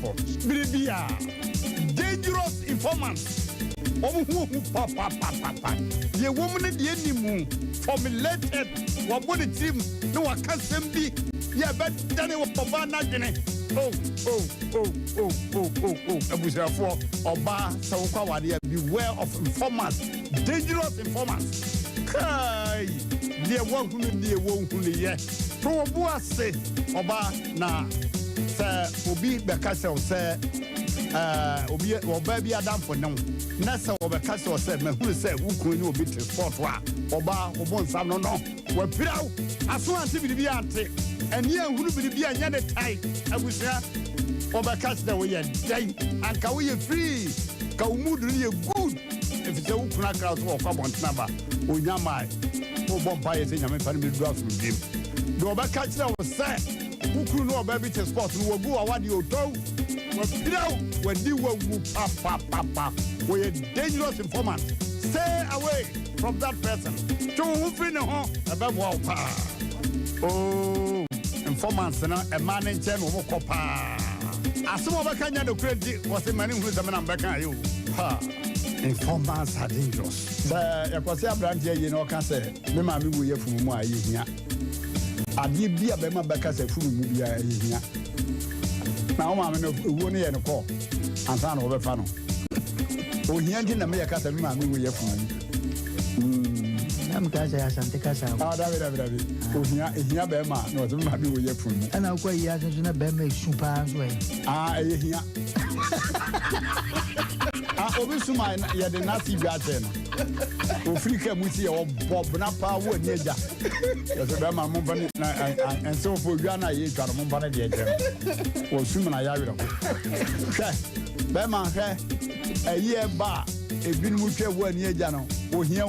for. Biribia. Dangerous informants. Papa. Ye woman the enemy formulated what the team no I can't be. Yeah, but then it was Papa Nagene. Oh. Oba Sawkawadia, beware of informants, dangerous informants. Kai, dear one who yeah. Probably say Oba na sir Obi Bekasel say Obi baby Adam for now. Nasa Obekasel said, me who say who could you be to sport Oba Obon Sam no. We're proud as soon as be ante and here who be a yard tight. I was there. Obekasel we are day and can we free? Can we really good? If it's a Ukra crowd or come on number, Unyama, Bombay, and I'm family draft from him. The Obekasel was said, who could know baby to sport who will go away your toe? When you were papa, we're dangerous informant. Stay away from that person. Oh, informants, a man in ten over copa. As some of a kind of credit was a man who's a man back at you. Informants are dangerous. Sir, a brand here, you know, can say, the mammy will hear from my here. I did be a Bema back as a full movie here. Now, I'm in a woody and a call. And son over funnel. Oh, he ain't in the America, and mammy will hear from me. I'm Casa Santa Casa. Oh, David. Oh, here, Bema, no, the mammy will hear from me. And I'll go here as a Bema Supan's way. Ah, here. I always mind you had a nasty garden. Oh, Frika Musi or Bob Napa would need that. There's a Bema Mumpany and so for Ghana, you got a Mumpany. Or soon I have it. Bema, a year bar, a bin mutual 1 year jano, or here,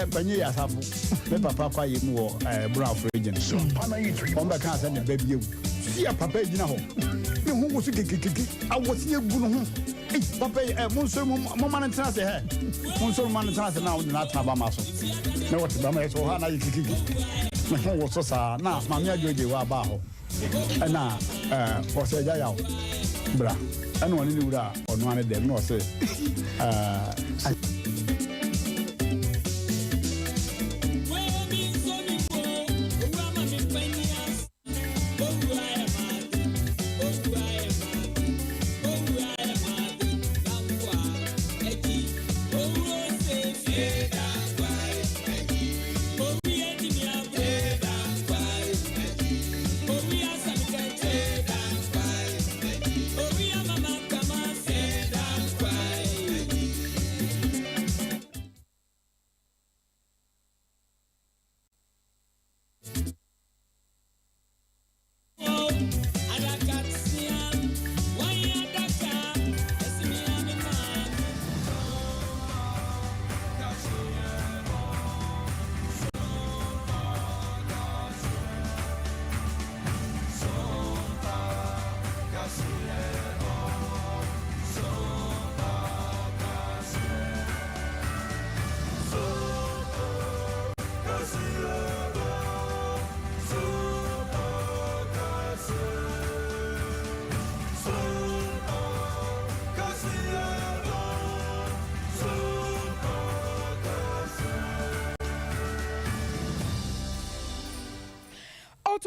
Panya Safu, Papa, you more brown region. So, on the cars and the baby. See a papa, you know. Who was I was here good. Papa, Monsieur Mamma and Trans, Monsieur Man Trans now not have a muscle. No, what the Mamma so hard, my home was so sad. Now, Mamma, you were about. And now, for say, bra, and one knew that on one of them, no, say,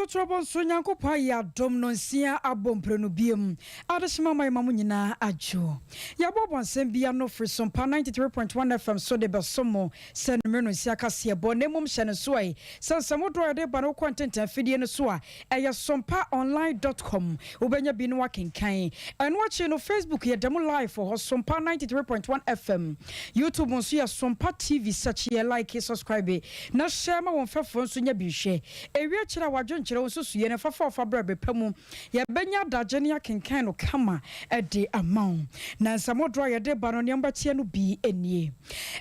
Trouble so nyankopa ya dom no nsia abomprenu no biem adeshima mai mamu nyina ajo ya bobon sembia no free Sompa 93.1 FM so de besomo sen meno nsia kase bo nemum hye so ai sansamo do de ba no content afidie no so a eya sompaonline.com ubenya bi no wakenkan eno achi no Facebook ya demo live for Sompa 93.1 FM YouTube nso ya Sompa TV search ye like subscribe na share ma won fefo nso nya bi hwe ewi akira wadwo so ye na fafa brabe pamu ya benya dagene ya kenkan no kama de amount na nsamodro ye de bano ne mbachie no bi enie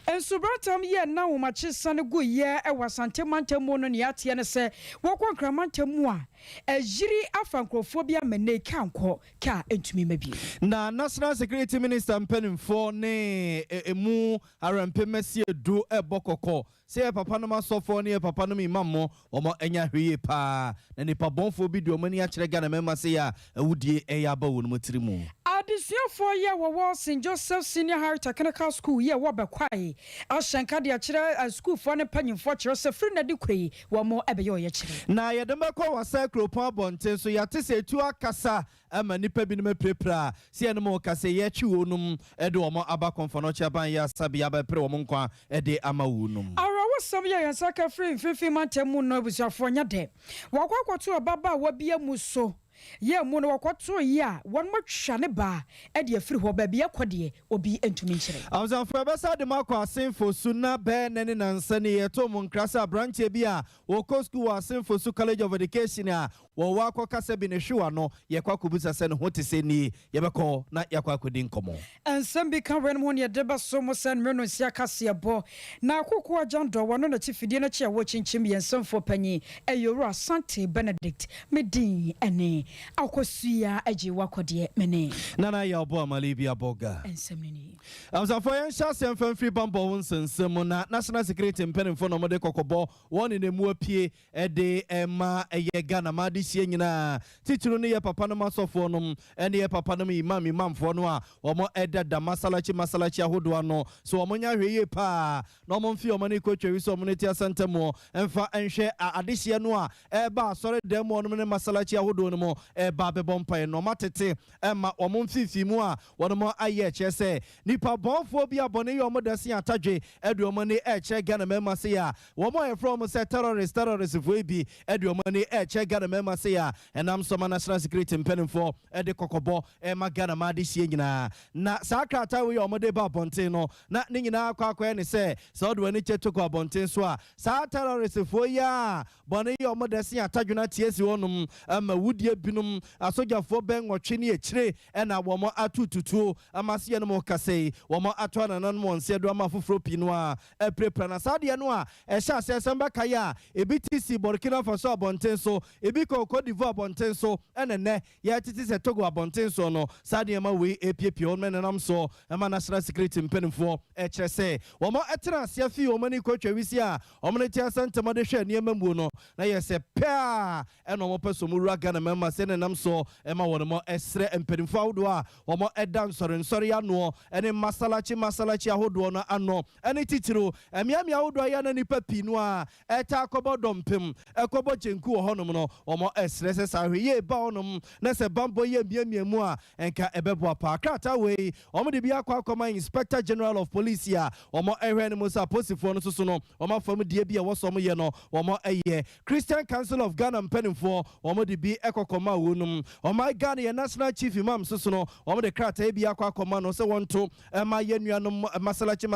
enso bratam ye na wo machi sane go ye e wasante mantemu no ne yatie ne se wokwankra mantemu a ejiri afankrofo bia mene kanko ka entumi mabi na National Security Minister mpanimfo ne emu arampemesi edu ebokoko say papa no masofo ne papa no imam mo omo enya hweye pa na nipa bonfo bi do mani a kire Ghana memma say ya awudie eya ba wonu matirimu Adisuafo ye wo St Joseph Senior Higher Technical School ye wo bekwai ahyanka de akire school fo ne panyimfo kire se free na de kwei wo mo ebe ye kire na ye de mekọ wasa kropon bonten so ya te se tu akasa ama nipa bi no meprepra se ene mo kasa ye chi wonum e de wo aba konfono chaban ya sabia ba pre wo nkwa e de ama wonum arawo sam ye yansaka free fifi mantemu no busuafo nya de wakwakoto baba wa bia muso ye mu no wakoto ya won matwa ne ba e de afiri ho ba bia kode obi entumi nkyere amzanfo besa de makọ asenfo su na be ne ne nansa ne ye to mu nkrasa branch bi a wo ko school asenfo su College of Education a wo wa akọ kasa bi ne hwewa no ye kwa kubusa se ne ho te se ni ye bekọ na ye kwa kodi nkomo ensem bi kan wen mo ne de ba so mo sen meno sia kase bo na akoko ajando wono na chifidie na chia wo chinchim ye ensemfo panyi eyoro Asante Benedict medin ene akosua agi wakode mene nana ya obo amali bi aboga ensem ni amzanfo ye nhyase mfamfiri bambo wonsensem na national security mpenimfo no mode kokobo woni ne mu apie de ema eye Ghana ma de sie nyina tituru ne ye papa no masofo no ene ye papa no imamfo no a omo edada masalachi ahodo ano so omo nya hweye pa na omo mfi omo ne kotwa so omo ne tia santemo emfa enhwe adehye no a eba asore dem no ne masalachi ahodo no mo eba bebompa no matete ema omo mfifi mu a wono mo aye chese nipa bonfo bi abone ye omo dase atadwe edu omo ne eche Ghana memma se ya womo ye from say terrorist fo bi edu omo ne eche Ghana memma se ya enam so national security mpenimfo ede kokobo ema Ghana ma de sie nyina na sakrata we omo de ba bonten no na ne nyina akwa ne se so odo ani chetoko bonten so a sa terrorist fo ya bone ye omo dase atadwe na tiesi wonum ama wudie binum asojafo ben wotwe ne ekire ena womo atututuo amase no mo kase womo atwana nan mo nse do ama foforo pino a eprepra na sade no a ehya asesamba kaya ebitisi Burkina Faso abonten so ebiko Cote d'Ivoire abonten so enene ya titi se Togo abonten so no sade ma we epiepie on menenam so ema national security mpenimfo ekire se womo etena asia fi womo ni kwatwa wisi a womo ne tia santama de hwe niema mu no na yese pa eno mo peso mu rua Ghana memma se nenam so ema wono mo esre mpenimfo awdo a womo edan nsore ya no ene masalachi ahodo no ano ene titiro emiamia ahodo ya na nipa pinu a eta akobodompem ekobo chenku honom no womo esre se sa hwe ye ba honom na se bambo ye miamiamu a enka ebebo pa krata we womo de bia akoma Inspector General of Police ya womo ehwe ne mo sa posifo no soso no womo fam die bia wosom ye no womo eye Christian Council of Ghana mpenimfo womo de bi ekokoma wonum womo Ghana ye National Chief Imam soso no womo de krata bia akoma no se wonto ema ye nuanom masalachi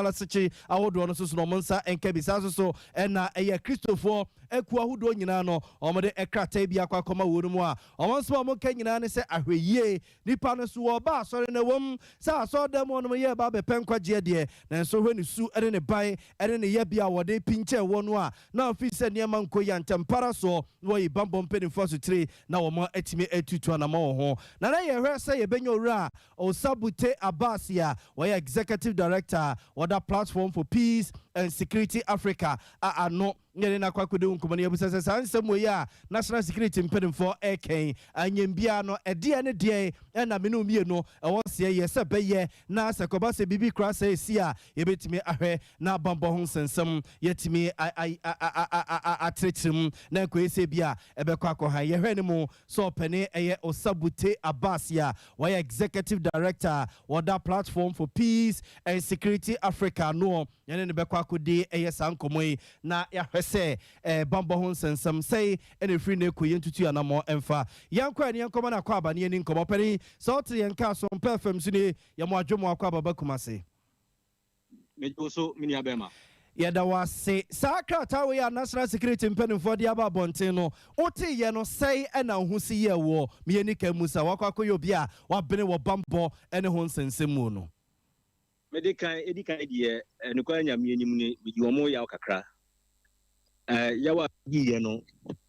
ahodo no soso no monsa enka bisa soso ena eye Christopher eku ahodo nyina no womo de ekrata bia akoma wonum a womo so womo ka nyina ne se ahweye nipa no so wo ba asore na wom sa asore dem wono ye ba be penkwaje de na so hwe ne su ene ne ban ene ne ye bia wode pinche wono a na ofise ne ma nkoya ntempara so wo yi bambom penifo so tire na womo atime atutu na ma wo ho na ye hwe se ye benya owura Osabute Abasia wo ye executive director wada platform for peace and security Africa ano nyere na kwakude nkomani ebusese sansem we ya national security mpenimfo eken anyembia no ede ne de na menu mie no ewo se ye se beye na sekoba se bibi krasa esi a yebetimi ahwe na bambo ho sensem yetimi atretim na kwese bia ebekwa akwa ye hwe ne mu so opene eye Osabute Abasia we executive director wada platform for peace and security Africa no nyene ne bekwa akode eye sankomoi na ya se bambo ho sensem say ene free na koye ntutu anamo emfa yankwa ne yankoma na kwa abane ni nkomo peri so to yanka so perfem su ne yamo adwomo akwa baba kumase mejo so mini abema yeda wase sakrata we ya national security mpenimfo de aba bonten no oti ye no say ena husi ye wo mieni kamusa wakwa koyo bia wabene wo bambo ene ho sensem mu no medikan edikan de enukwa nyamenyim ne bidi omo ya kakra yawa ye no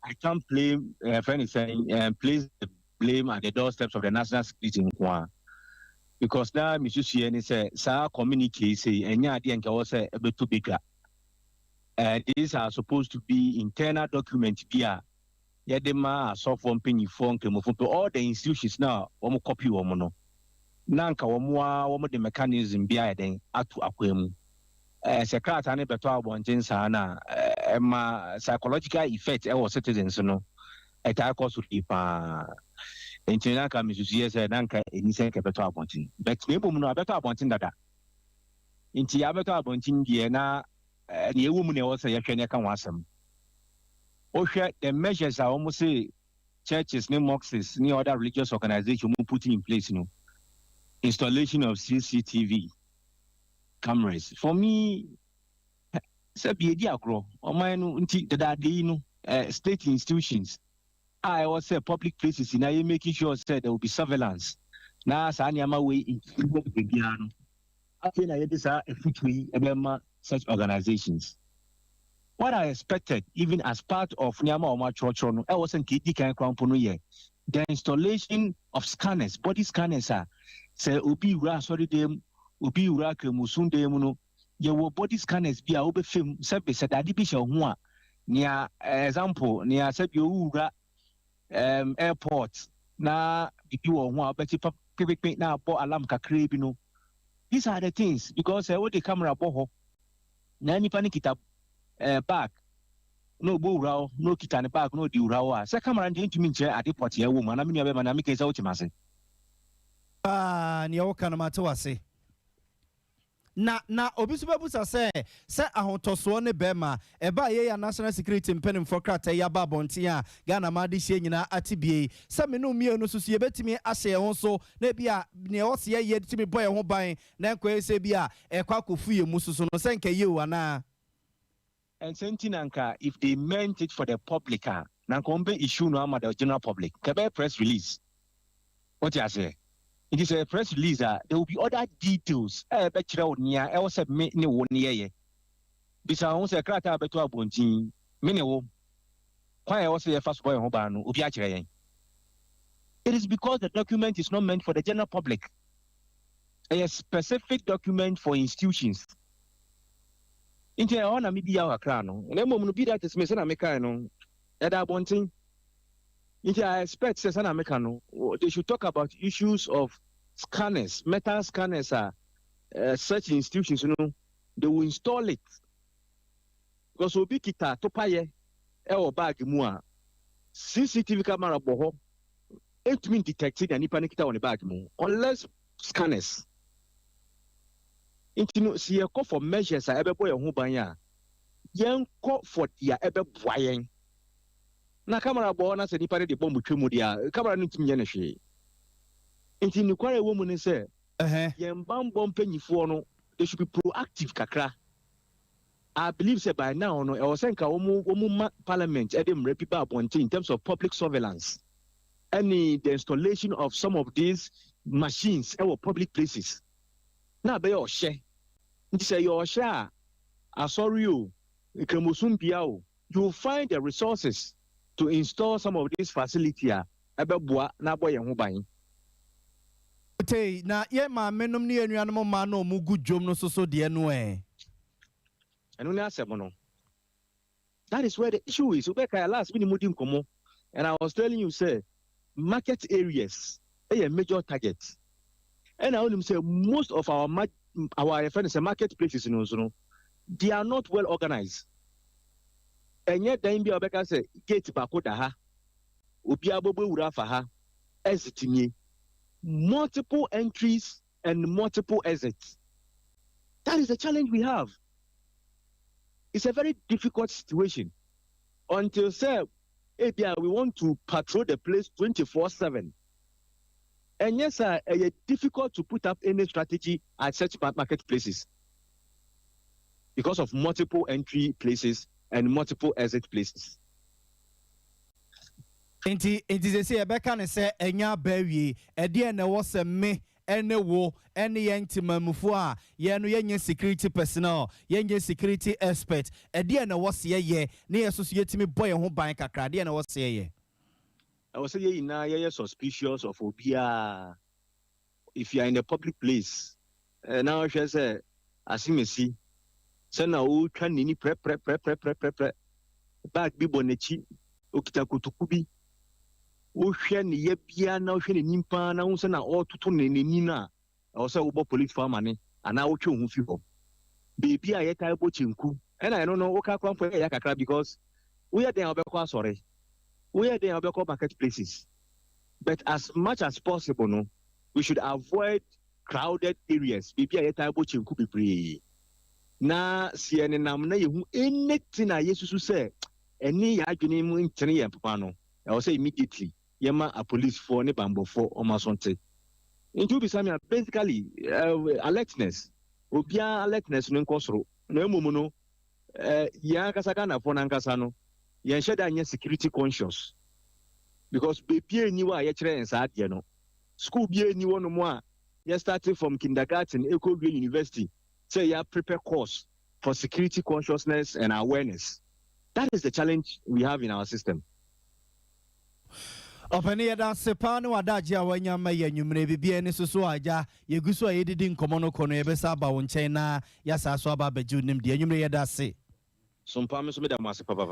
I can't blame friend saying place the blame at the doorsteps of the national security because now Mr. Sieni say sa communicate say enya ade enka wo say ebeto bega these are supposed to be internal documents. Yedema, software, penny phone, all the institutions now, copy woman. Nanka, the mechanism behind then atu akwemu. Secretary and better abontin sana psychological effect our citizens no eta cause pa entina ka misusie se nanka eni se ke better abontin but mebo mu no better abontin dada nti ya better abontin die na ne ewu mu ne wo se yehwe ne ka wasam ohwe the measures are almost say churches ne mosques ne other religious organizations mu put in place no installation of CCTV cameras. For me, state institutions. I was say public places in I making sure said there will be surveillance. Now, Sanyama way in the I think I this are such organizations. What I expected, even as part of Nyama Oma Church, I wasn't getting the installation of scanners, body scanners are say Ubi Ra sorry them. Ubi urake musunde muno ye wo body scanners bia obe film sebe said adi bi hye ho a nia example nia sabi owura airport na bibi wo ho a obeti pepepe na abo alarm kakra bi no. These are the things because what the camera bo ho na nipa ni kita back no bo ura no kita ne back no di ura o a se camera ndi ntumi nche ade port ye wo mu na me nua be ma na me kesa utimase ni wo kana mate wase na obi so bebusa se ahotoso ne bema eba ye ya national security mpenim for krata ya ba bonti a Ghana ma de hye nyina atibie se me no mie no so ye betimi ahye ho so na bia ne o se ye timi boy ho ban na enko se bia ekwa kofu ye mu so no se nka ye wa na and sentinanka if they meant it for the public na kombe issue no ama the general public kebe press release what you say. It is a press release. There will be other details. I was a me ne one year. Bisa on se krata beto abontin. Me ne wo. Why I was a first boy ho ba no obi a kire yen. It is because the document is not meant for the general public. A specific document for institutions. Inti I wanna me bi ya akra no. Na mom no bi that is me say na me kan no. E da abontin. I expect they should talk about issues of scanners, metal scanners are such institutions, they will install it. Because obi kita topaye or bag mua CCTV camera boho 8 min detected and nipa nikita on the bag mu unless scanners. See a call for measures ebe boy ho ban ya. Yen call for dia ebe boyen. Na camera boy na se nipa de bomb twemu dia camera no ntimi na hwe enti ni kware wo mu ne se yen bambom panyifo no they should be proactive kakra. I believe say by now no e was senka omu parliament e dem people appointed in terms of public surveillance and the installation of some of these machines in public places na be your share nti say your share asori o ikremosun bia o you will find the resources to install some of these facilities ebeboa na boye ho ban. Okay, na ye ma menom ne anuanom ma no mu gu dwom no so de no eno ne asem no. That is where the issue is. Ubeka last we mudi nkomo and I was telling you say market areas a major target. And I only say most of our friends marketplaces no they are not well organized. And yet, the India Obeka say, gate bakoda ha, Ubiabobo urafa ha, exit multiple entries and multiple exits. That is the challenge we have. It's a very difficult situation. Until say, we want to patrol the place 24/7. And yes, it's difficult to put up any strategy at such marketplaces because of multiple entry places and multiple exit places. Inti say Rebecca ne say enya bawie e de na wo se me ene wo ene ye ntimamufo a ye no ye security personnel ye security expert e de na wo se ye ne ye so yetimi boy ho ban kakra de na wo se ye I was say ye na ye suspicious of obia if you are in a public place now she say asimesi Sena o twa nini pre bag bi bonechi okita kutukubi o hwe ne ye bia na o hwe ne nimpa na wo se na o toto ne nani na o se wo bo police farmer ne ana wo twe ho fi ho baby a ye kai bo chenku and I don't know o ka kwampo ya kakra because we are there obekwa sorry we are there obekwa marketplaces but as much as possible no we should avoid crowded areas baby a ye kai bo chenku bebre na siene nam na yehu anything a yesusu say any ya adwene mu ntene ye papa no I will say immediately yema a police for ne bambo for omasonte into be samia basically alertness obia alertness no nkosoro na emumu no ya kasaka na for na nkasa no ye nhye da anya security conscious because baby eniwa ye kire ensa ade no school bi eniwo no mo a ye starting from kindergarten Eco University say you prepare course for security consciousness and awareness. That is the challenge we have in our system. Opani da sepano adaji awanya ma ye nwumre bibia ni soso aja yeguso ayedidi nkomono kono yebesa ba wo nchen na yasa so aba baju nim de nwumre yeda se Sompa me so me da mase papa.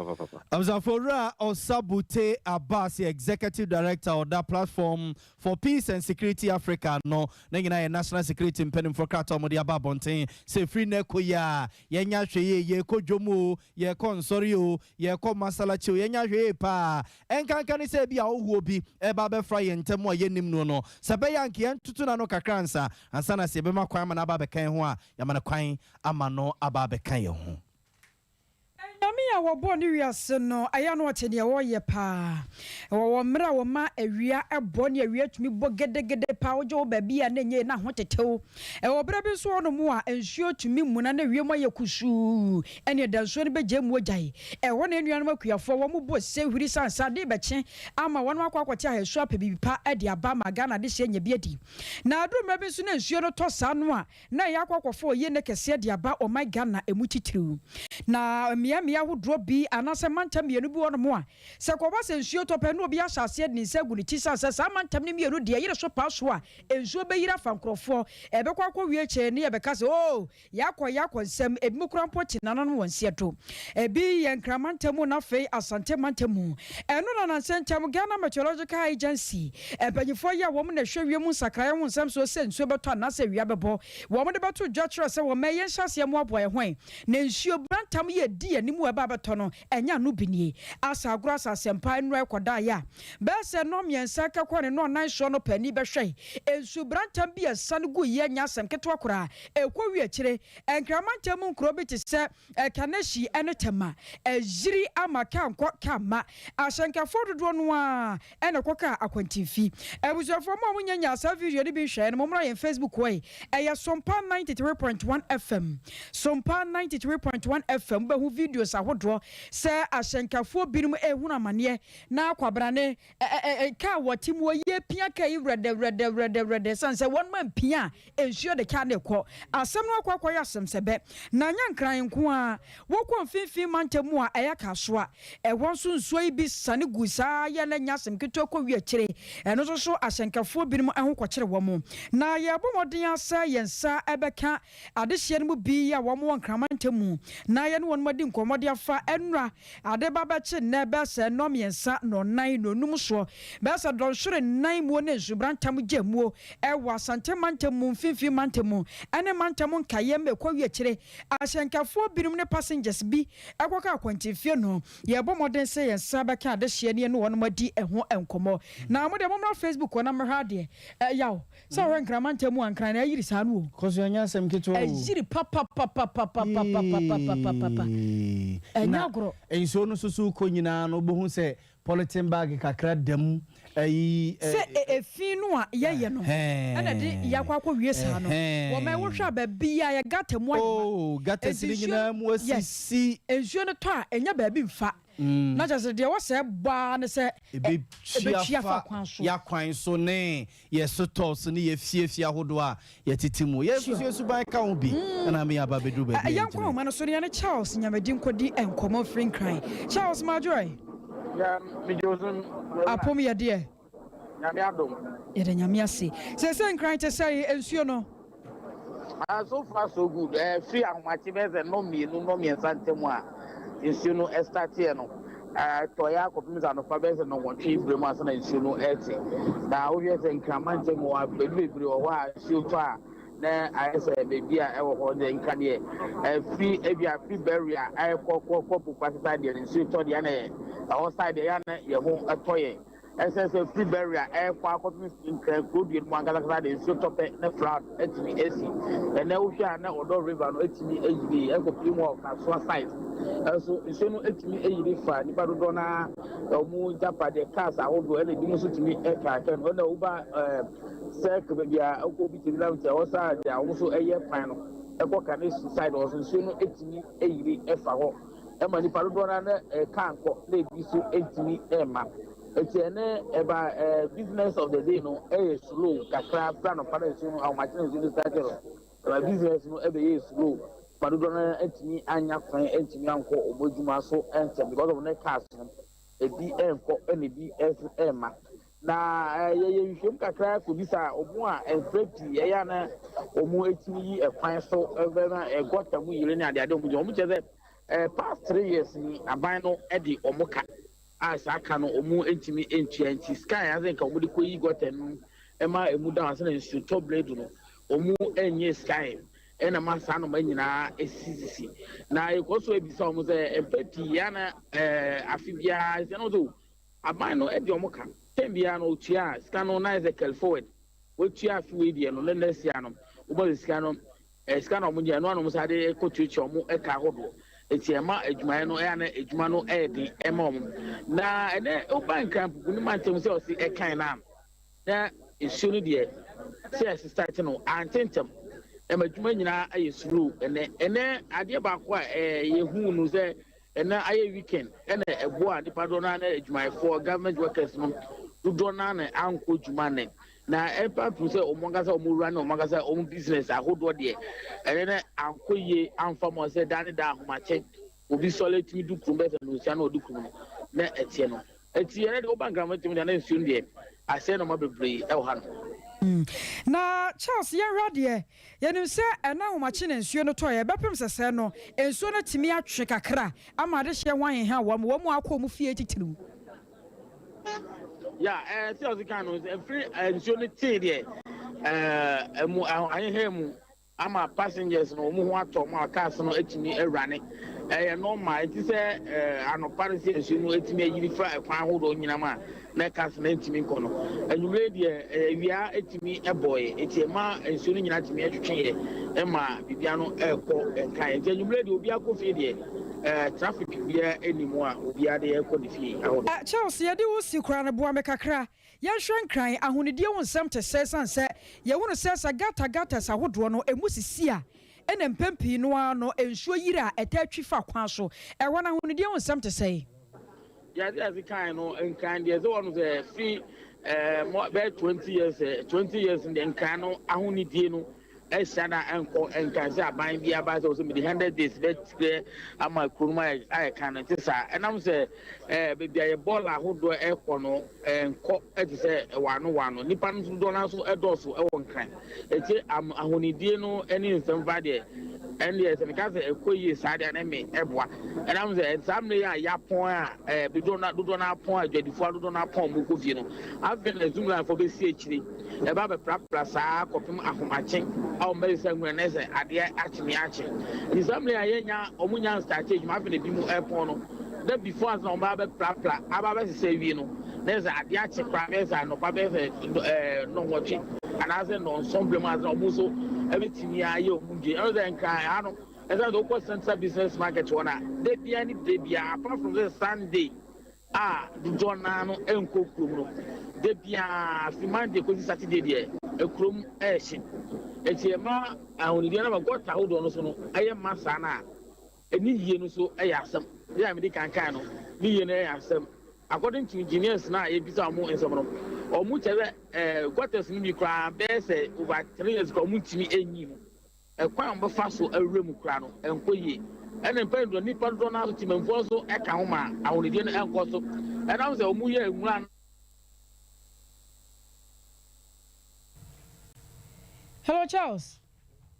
Amzafora Osabute Abbas, Executive Director of that platform for Peace and Security Africa. No, na National Security Impediment for Kratom Modi Ababontin. Se free neko ya yenya hweye ye ko jomo ye ko nsori ye ko masalachi yenya hweye pa. Enkan se bia ohuo bi e ba be fra ye ntemo ye nim no. Sabe yanke entutu na no kakransa ansa na se be makwan na ba be kan ho a yamana kwan ama no aba be kan ye ho. Yamia wa boni wiase no aya no ote de wo ye pa wo mra wo ma awia eboni awia tumi bo gedegede pa ojo ba bia na nye na ho tetew wo bra bi so no mu a ensuo tumi mu na wie mo ye kusu ene da nsuo ne beje mu ogai wo na enuan makuafo wo mu bo se huri sansa de beche ama won akwakwati ahesu apebi pa ade aba magana de hye nya biadi na adu mra bi so na ensuo no to sa no a na ya kwakwafo ye ne kese de aba o my Ghana emu titiriu na mia wodro bi anase mantam yenu bi wono mo a se ko ba se nsuo to pe no obi ahase ni se guni ti sa mantam ne mienu de yire so pa so a ensuo be yira fa nkrofo ebe kwa wie che ne ebe ka se oh yakọ nsem ebi mukran poti nanan wonse to ebi ye nkramantamu na fe asante mantamu eno na nsentam Ghana Meteorological Agency ebanyifo ya wo na hwe mu sakraye mu nsem so se nsuo beto na se wia bebo wo mo de beto dwatro se wo meye nhase mu aboye hwan na nsuo brantam ye di animu eba beto no enya no binie asa agro asa sempa nro ekoda ya be se no miensa ka kwone no nan so no pani behwe ensu brantam bi asan gu ye nya asem ketwa kora ekwa wi akire enkramantam nkro bi ti se kanashi enetema ejiri amaka nkọ kama ashanka fododo no a ene koka akwantifi ebusofo mo munyanya asa video ni bi hwe no momra ye Facebook way eya Sompa 93.1 FM Sompa 93.1 FM be hu videos ahodo se ashankafo binum ehunu amane na akwabrane ka watimu ye pia ka yi rede sanse one man pia ensuo de ka ne kọ asem no akwa ya asem sebe na nya nkran nko a wokọ mfimfin mantamu a eya kaso a ewon so nsuo yi bi sane gusa ya na nya asem keto kọ wi akire eno so ashankafo binum ehu kọ kire wo mu na ye bomoden asa yensa ebeka adehye no bi ya wo mo nkramantamu na ye no won madi nkomode afa enra ade baba che na be se no miensa no nan no num so be se don hwere nan mu ne zubrantam gyamuo ewa asante mantamu mfimfin mantamu ene mantamu nkaye mekwa wi akire ashankafo binum ne passengers bi ekoka akwantifie no ye bomoden se yensa beka adehye ne no won madi eho enkomo na mo de momra Facebook wona mhwa de yaw so wen nkramantamu ankran na yiri sanu o koso anya asem keto o yiri papa enyagro enso no susu ko nyina no bohu se polythene bag kakra dam ayi se efinu a yeye no ana de yakwa wie sa no wo me wo hwa ba bia ya gata mu oh gata siri nyina mu asisi ensuo no to a enya ba bi mfa na just de wo se ba ne se ebe chiafa ya kwan so ne ye sotos ne ye fiefie ahodo a ye titimu ye susu ban ka ho bi na me aba bedu ba bi yankwa ma no so ne Charles nyamedi nkodi enkomo free cry Charles Majoy ya mi jozun apom ye de nyame adom ye de nyame ase se nkran te say ensuo no So far so good. Free and whatever no me and Santemua. You know, Estatiano. Toya copies and Fabes and no one chief Bremas and you know, Etsy. Now, we are saying Cramantemo, baby, or Silva. Then I say, baby, I ever hold the Incania. Free free barrier, I call Pastor and Silva the Anne. Outside the Anne, your home a toy. SSF free barrier, air quality include in Mangala, and so top the flat, HVAC, and now we are now Odo River, HV, Echo Primo, side. So, it's no HV, fine, Nipadona, Omu Japa, the cars, I will do any to me, Eka, and when the Uber circle, maybe I will be to them, also, they are also a year final. Echo can side also, so no HV, FAO. Emma Nipadona, can't go, lady, so HV, Emma. It's about business of the day, no, slow, Kakra, plan of parents, how much is in the title. Business, no, every year slow. But you don't enter Anya, enter Uncle, Obojumaso, enter because of the castle, a BM for any BSM. Now, you should Kakra could be Omoa and Pretty, Ayana, Omo, a fine so, a got a million, I don't know, which is past 3 years, a bino Eddie Omoka. As I can almost intimate into sky, I think I would got and Emma a mudan and should top blade or more any sky and a masan of Manina a CCC. Now it also be some a petty yana Afibia, and although I buy no Ediomoka, Tembiano Chia, Scano forward, which you have with you and Lendesianum, Uber Scanum, a Scano Mundiano had a coach or more a cargo. It's a ma ejumano ejumano edi emom na ene oban camp ni mantem se o si e kan na na esunu de se start no antentem e majuma nyina aye suru ene ade ba ko yehu nu se ene aye weekend ene ebo a nipa do na ejumafo government workers no do na na anko jumane na epa puse omongasa omura na omongasa business ahodo de ene ankoye amfamo se dani da ahomache obi solid mi du kumbe se no sia na odukum na etie no etie ne de obangram tim na nsuo de ase no mabebre e wo ha no na Charles ya radie yenim se ena ahomache na nsuo no to ye bepem sese no nsuo no timi atwe kakra ama de hye wan ha wo mu akọ mu fie titirim. Yeah, see as you can know, free and tea there. I hear mu. I'm a passengers no mu wato mu cars no etimi erane. Normal it is an party and you know etimi yiri fra kwan hodo nyina ma na cars na etimi nkono. And you ready we are etimi a boy. Eti ma ensu nyina etimi atwetwe e ma bibia no ekọ enkan. Eti you ready obi akofie there. Traffic bia anymore obi ade ekọ de fie. Charles ye de wo si kra na boa me kakra ye hwen kran ahonedie won sam te sesan se ye wono sesa gata sa hodo no emusisi a ene mpempi no ano ensuo yira etatwi fa kwan so e wona ahonedie won sam te sei ya as kind no enkan de ze one the free more 20 years in the enkan no ahonedie no Shana uncle and Kaza buying the about also the 100 days that ama kuruma I can and I'm say baby a ball who do econo and co say one nipan do na so edoso e won kan eti am ahonidie no any somebody and yes and kaza ekoyi sade na me eboa and I'm say examine ya pon a be do na pon adwadifo do na pon mu ko fie no I've been a zoom for be see akiri e ba be prapra saa kopim ahomache our medicine when I say at the actually is something I omunya start change my be mu airport no that before as no ba prapra aba say we no there's at the actually private and no no watching and as no some as almost everything ya ye omunje other than kan no as the local central business market one they be any day be apart from the Sunday the journal no enko krum no they be fi Monday ko Saturday there ekrum ehye etiema ahonidie na magota hodo no so no aye masa na eni yie no so aye asem ya me di kankan no ni yie na aye asem according to engineers na e bisa mo ensem no omu chebe gutters ni bi kra be se over 3 years ko mu timi enyi no ekwan mbo fa so awrem kra no enkoyie ene mpendo ni pando na so timemfo so eka ho ma ahonidie na enko so ena mo se omu ye enwura. Hello Charles.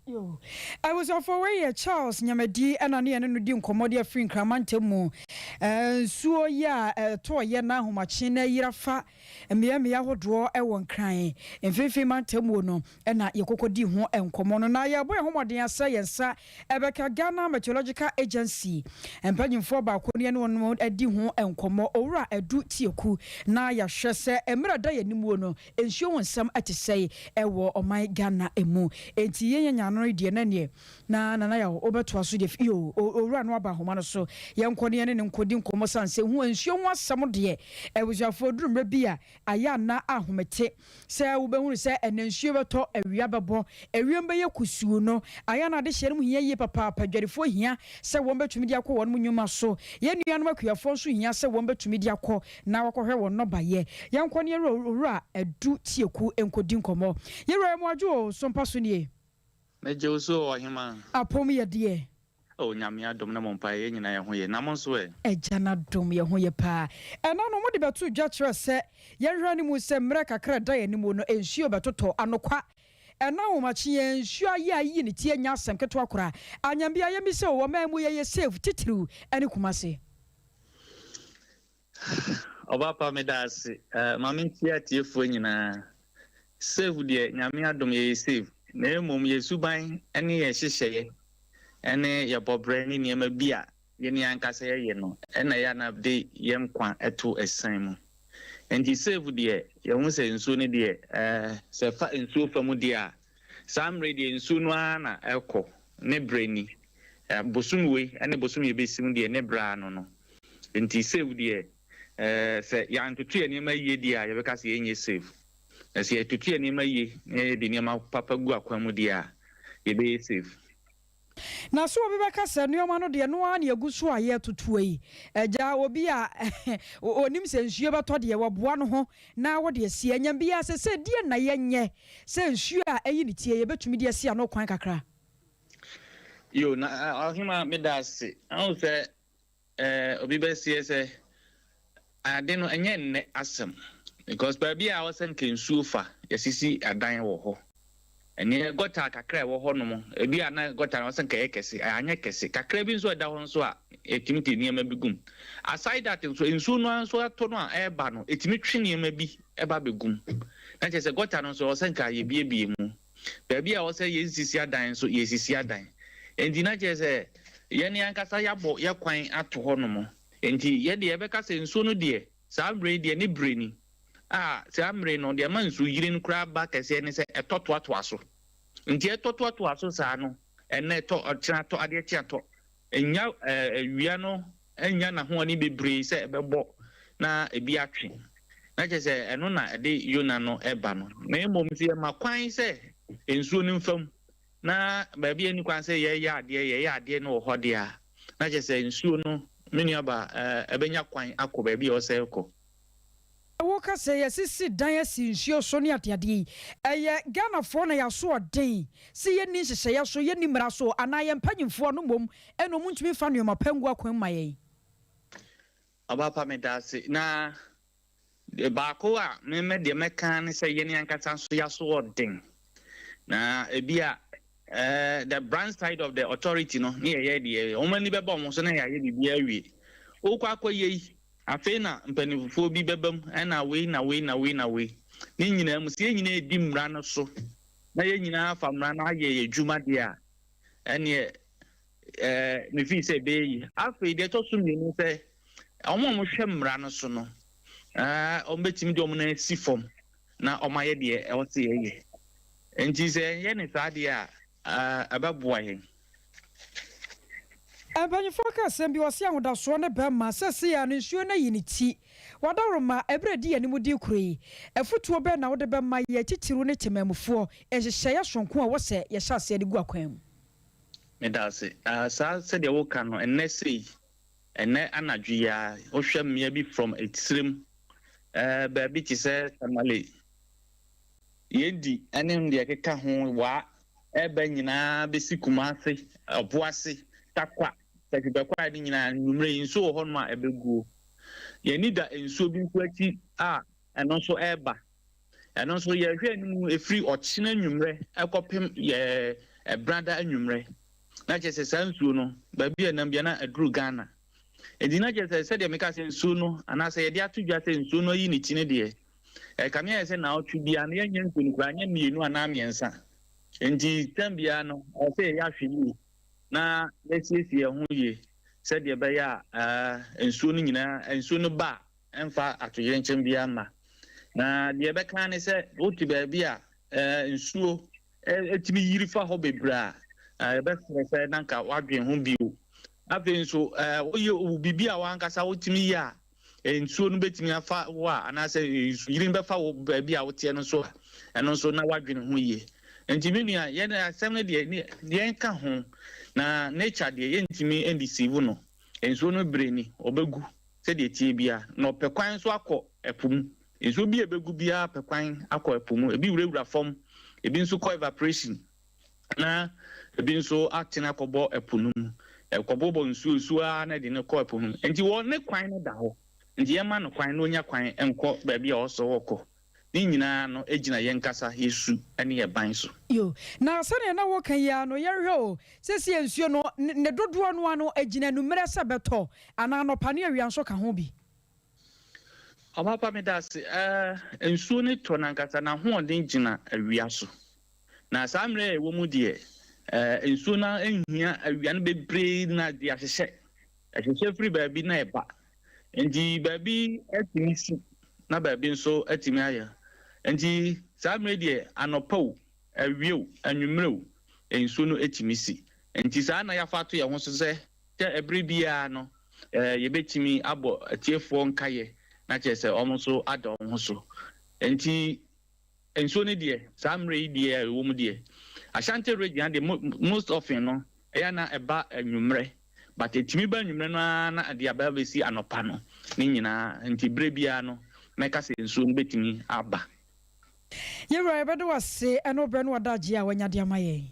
Yo, I was off away Charles Nyamedi and Annie and Nudim Commodia Free Cramantemu. So, ya, toy na humachine yirafa, and Miami would draw a one crying, and Fifi Mantemuno, and not Yoko di ho and Comono Naya, where Homodia science, Ebeka Ghana Meteorological Agency, and Penny for Balconian one mode at di ho and Como ora a do tioku, Naya Shese, and Murada Nimuno, and showing some at to say, a war on my Ghana emu, and Tia. Die nanye na ya obeto aso de yo owura no aba homa no so ye nkode ne nkodi nkomo sanse hu ansuo ho asam de e busuafo durumra bia aya na ahomete se wo behunu se enansuo beto awia bebo awiem be ye kusuo no aya na de hyere mu hia ye papa padwarefo hia se won betumi de akọ won mu nyuma so ye nuanom akuafo so hia se won betumi de akọ na wakọhwe won no baye ye nkone owura edu tieku enkodi nkomo ye ro mu adwo sompa so nie Mejo so ohima apom ye de o nyame adom na mompa ye nyina ye ho ye na monso e ejana dom ye ho ye pa ena no mo de betu dwa kire se ye hwa ni mu se mre kakra da ye ni mu no ensuo betoto anokwa ena wo machi ye ensuo aye ayi ni tie nya asem keto akora anyambia ye mi se wo ma mu ye save titiru ene kumase oba pa me da se mame tia tie fo nyina save de nyame adom ye save na emom yesuban ene ye hyehye ene ye bobre ni niema bia ye ni ankasa ye no ena ya na de ye nkwa eto esan mu enti save de ye hu se nsu ne de se fa nsu fa mu de a sam ready nsu no ana ekọ ne breni bosumwe ene bosum ye besim de ne bra no no enti save de se ya ntutu ye niema ye de a ye beka se ye nye save esi etutu ni maye de ni ma papa gu akwamu dia ye be safe na so obi beka se nuoma no de no a na aguso a ye tutu yi eja obi a onim se nsuo beto de wo boa no ho na wo de si anya bia se die na ye nye se nsuo a eyi ni tie ye betumi de si ano kwan kakra yo na ahima medase an se obi be si se ade no enye nne asem because baby I was in Kinsufa, yesisi adan wo ho. Ene gota kakra wo ho no mo. Ebi ana gota na wasan kekese, anya kese. Kakra bi nso da ho nso a etimiti niema bigum. Aside that nso nsu no nso ato no a eba no etimi twe niema bi eba begum. Na chese gota no nso wasan ka ye bie mu. Baby I was yesisi adan nso yesisi adan. Enti na chese ye ne ankasa yabo ye kwan ato ho no mo. Enti ye de ebeka se nsu no de sa bre de ne breni. Se amre no de mansu yirin kra ba kese ne se etoto aso nti etoto aso sa no ene to ochina to ade chi ato enya awia no enya na ho ani bebre se ebebo na ebi atwe na che se eno na de yona no eba no na emom se makwan se ensuo ni mfam na ba bia ni kwan se ye ade no ho de a na che se ensuo no meni aba ebenya kwan akọ ba bia o se ekọ woka se yesisi dan asinsuo so ne atade eye Ghana fo na yaso odin se ye ni hyehyɛ yaso ye ni mra so ana ye mpanyimfo no mom eno muntumi fa no mapangu akwan maye abapa medase na ba ko a me de meka ne se ye ni ankasa so yaso odin na ebia the brand side of the authority no ne ye de o mani beba mo so na ye bibia awie o kwa akoye afena mpanifo bi bebam na we ni nyina mu se nyina edi mra no so na ye nyina afa mra na aye adwuma de a ene me fi se be yi afa de to so ni se omo mo hwe mra no so no o betimi de omo na si fom na o maye de e o se ye enti se ye ne sa de a ababoa ye Abanye focus and be was young with us one a bema, says ya and ensure na unity. Wadaroma, every day any mudi cree. A foot to a ben out the bema ye titirunity memo for as a share from Kwa was it, yes, I said the guaquem. Medase, sa said the Wokano and Nessie and ne anadria, ocean maybe from a slim baby says Malay. Yendi, and in the Akahon wa, Ebenina, Bessikumasi, a Boissy, Takwa. Take the quiet in and so on my ebegu. Ye need that in so being quality and also eba. And also ye a free or chinenumre, a copy ye brother anwumre na che se sansuo no ba bia na bia na aduru Ghana edi na che se de meka se nsuo no ana se ye de atudwa se nsuo no yi ni chine de kamia se na otu bia na yenye nsuo no kwa anya mienu ana miensa enti tambia no o se ya hwini na lesiesie ho ye se de be ya nsuo no nyina nsuo no ba emfa atoye nchen bia ma na de be kan ne se otu ba bia nsuo etimi yiri fa ho bebra be se na nka wadwen ho bio afi nso oye bibi a wankasa wotimi ya nsuo no betimi afa wa anase yiri be fa wo ba bia wote no so eno nso na wadwen ho ye ntimi nua ye na asem ne de ye nka ho na nature de ye ntimi endisivu no nsuo no breni obegu se de tie bia na opekwan so akọ epum nsuo bi ebegu bia pekwan akọ epum ebi wurawura fom ebi nso kọ evaporation na ebi nso atena kọbọ epunu ekọbọ nsuo na de ne kọ epunu enti wo ne kwan no da ho enti ye ma no kwan no onya kwan enko ba bia oso wọkọ ni nyina no ejina ye nkasa Yesu ene ye ban so yo na sane na wo kan ya no yerhwe o sesi ensuo no ne dodo no ano ejina numere se beto ana no pane awia nso ka ho bi Papa me da se ensuo ne to na nkasa na ho odin jina awia so na samre wo mu de ensuo na enhia awia no bebre na de ahye free baabi na eba endi baabi atimisi na baabi nso atimi aya endi samre de anopo awio anwumrew ensuo no atimisi enti sa na ya fato ye ho so se te ebre bia no ye betimi abo atiefo nkaye na chese omo so adon ho so enti ensuo ne de samre de wo mu de Ashanti region de most often no eya na eba anwumre but etimi ba anwumre no na ade aba besi anopa no ni nyina enti bre bia no meka se ensuo betimi aba ye right bedo wase eno bre no wadaje a wanyade amaye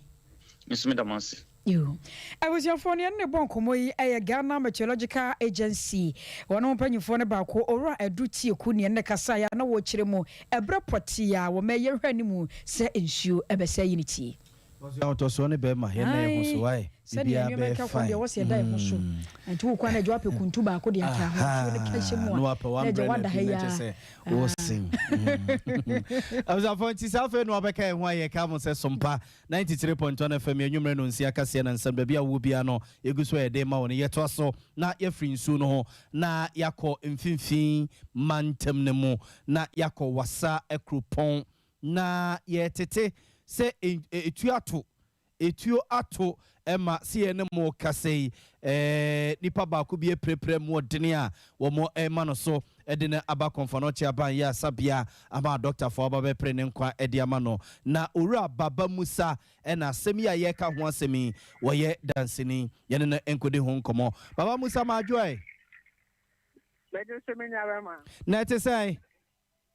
misme da manse you I was your phone ne bon komo yi Ghana Meteorological Agency wono panyifo ne ba ko ora aduti eku ne ne kasa ya na wo kire mu ebre poti ya wo me ye hwani mu se ensuo ebese yiniti to so ne be ma ye na ye ho so wai bibia be fine de wo se da ye ho so anti wo kwa na jwa pekuntu ba ko de aka ho ne kache mu no apa one brand ne se wo sing I was appointed self no abeka ho aye ka mo se Sompa 93.1 FM enwumre no nsia kase na nsam bia wo bia no eguso ye de ma wo ne ye to so na ye free nsu no ho na yakọ mfimfin mantem ne mu na yakọ wasa ekropon na ye tete se etuo ato ema sie ne mo kasei nipa ba ko bi prepre mo dene a wo mo ema no so edene aba konfano chi aban ya sabia ama doctor for aba be pre ne nkwa edi ama no na owura baba musa na asemi a ye ka ho asemi wo ye dansini ye ne enkode ho nkomo baba musa ma joy bedo semenya ba ma na te sai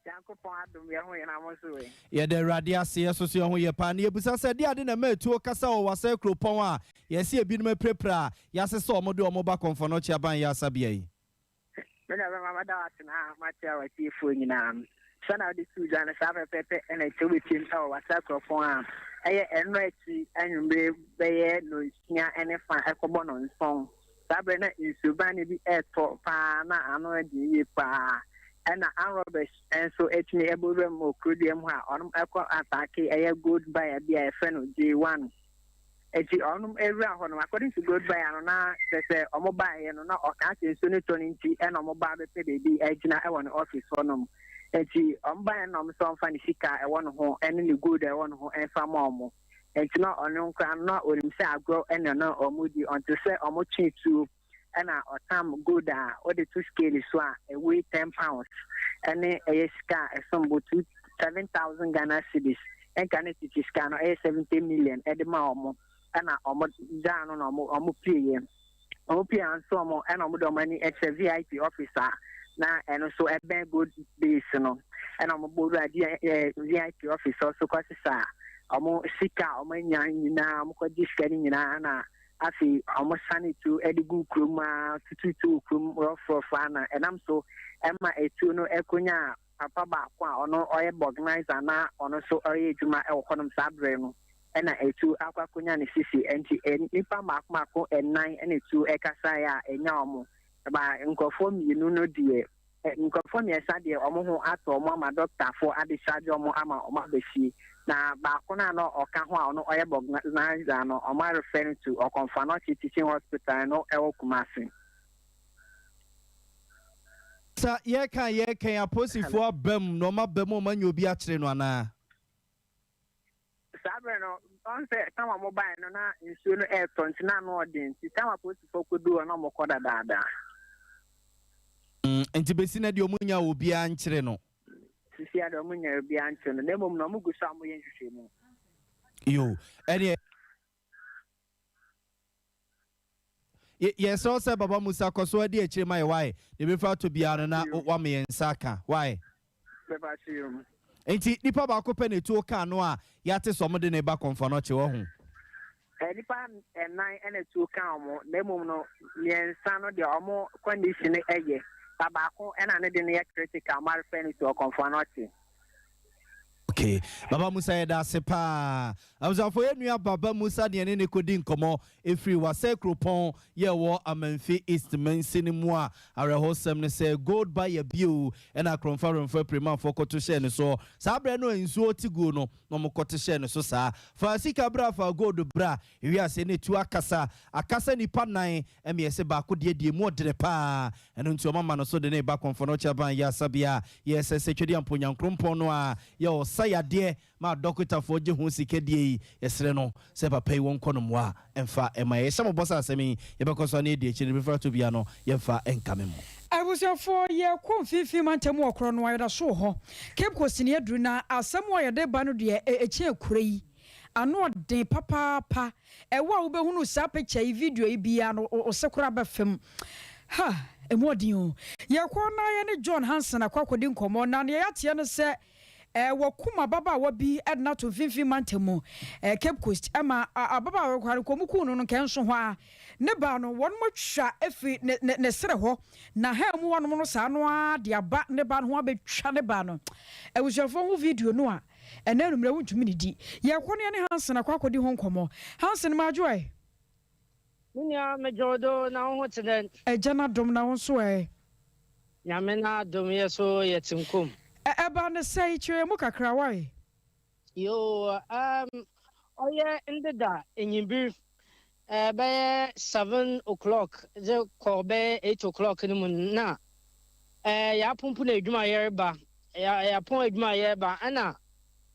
Yankopon adom ye ho ye na mo so we ye de radia se ye so so ho ye pa na ye busa se dia de na matuo kasa o wasa kropon a ye se ebi no prepra ya se so omo de omo ba konfano chi aban ya sabia yi me na ba ma da atina ma tia wa ti fo nyina sana de su jana sa pepe ena tewe tim sa wasa kropon a eye enro ati anwumbe be ye no sia ene fa ekobo no nson sabre na insubani bi eto pa na ano de ye pa and Robert and so it's near Bodum or Crudium, on attack a good by a dear friend of J1. It's on every one according to good by Anna, says a mobile and not or catching soon turning tea and a mobile baby, Agina, I want office for them. And she on buying some funny sika, I want home, and any good I want home and some more. And it's not on not with himself grow and no or moody on to say or much to. And or time good or the 2 scale is weigh 10 pounds and a scar some 7,000 Ghana cedis and can it scan 70 million at the moment and almost down on almost PM and so more and almost money ex VIP officer now and also a very good base no and I'm a board VIP officer so quite a almost sika or my now I'm quite just getting in afi almost sunny to edigu kruma tutu krum for fana and I'm so emma etu no ekonya papa ba kwa ono oye organizer na ono so oye juma e wokonom sabre no ɛna etu akwakonya ne sisi enti nipa mako ɛnan ɛna etu ɛkasa ya enya ɔmo ba nkɔfo mmienu no deɛ nkɔfo mmiɛnsa deɛ ɔmo ho atɔ ɔmo ama doctor fo adesade ɔmo ama ɔmo abɛfie na baako na no ɔka ho a ɔno ɔyɛ bɔgnaza no ɔmo referring to Ɔkɔmfanochi teaching hospital no ɛwɔ Kumasi. Sa yɛka aposifoɔ abam na ɔma bam ɔma nyɛ obi akyere no anaa Sabre no on say sama mobile no na nsuo no ɛtɔ nti na no ɔden nti sama aposifoɔ kodu na ɔmo kɔ dadaada. Nti besi na deɛ ɔmo nya obi ankyere no sisi ada ɔmo nya obi ankyere no na mmom na ɔmo gu so ɔmo yɛ nhwehwɛ mu. Yo ɛne yes also Baba Musa koso adi akyire mai why de be fa to bia no na wa me nsa ka why Beba chium enti nipa ba ko pe na tu ka no a yate so mo de ne ba Ɔkɔmfanochi wo ho nipa nine ene tu ka ɔmo na mmom no mmiɛnsa no de ɔmo condition ɛyɛ baako ɛna ne de ne yɛ critical ma referring to Ɔkɔmfanochi. Okay, Baba Musa yeda sepa. Amzafo yenua Baba Musa de ne kodi nkomo efri wase kropon ye wo Amanfi East Mansini mu a arehosem ne say gold buy a bill and a Ɔkɔmfanochi prima for koto share ne so. Sabre no nsuo tigu no mo koto share ne so sa. Fa sika bra fa gold bra. Ewi ase ne tu akasa nipa nan eme yese ba ko de mu odre pa. Eno nti o mama no so de ne ba Ɔkɔmfanochi ban ya sabia yes security amponya nkrompon no a ye o sayade ma doctor for je hu sikadie yesre no se papa yi won kono a emfa ema ye se mo bossa asemi ye be koso na edi echi refer to bia no ye fa enkame mo abusafo ye konfifi mantam okro no ayeda so ho Cape Coast ne aduru na asem o ye de ba no de echi akure yi ano den papa ewa wo be hunu sa picture yi video yi bia no o sekora ba fam ha emodin o ye ko na ye ne John Hansen akwakodi nkomo na ne yatie no se wakuma baba wabi edna to finfi mantemu Cape Coast ama ababa wakware komuku no kenso ho a ne ba no won mo twa efi ne sere ho na ha mu won no sa no a de aba ne ba no ho abetwa ne ba no ewushafo ho video no a ena numre wuntumi ne di ye kwone ne Hansen akwakodi ho nkomo Hansen majoy Munya mejodo na ho teden ejana dom na ho so nyame na dom yeso yetimkum eba ne say chere mu kakra why yo oye ndeda enyimbi be 7 o'clock je ko be 8 o'clock ni mun na ya pumpu na edwuma yerba ya pon edwuma yerba ana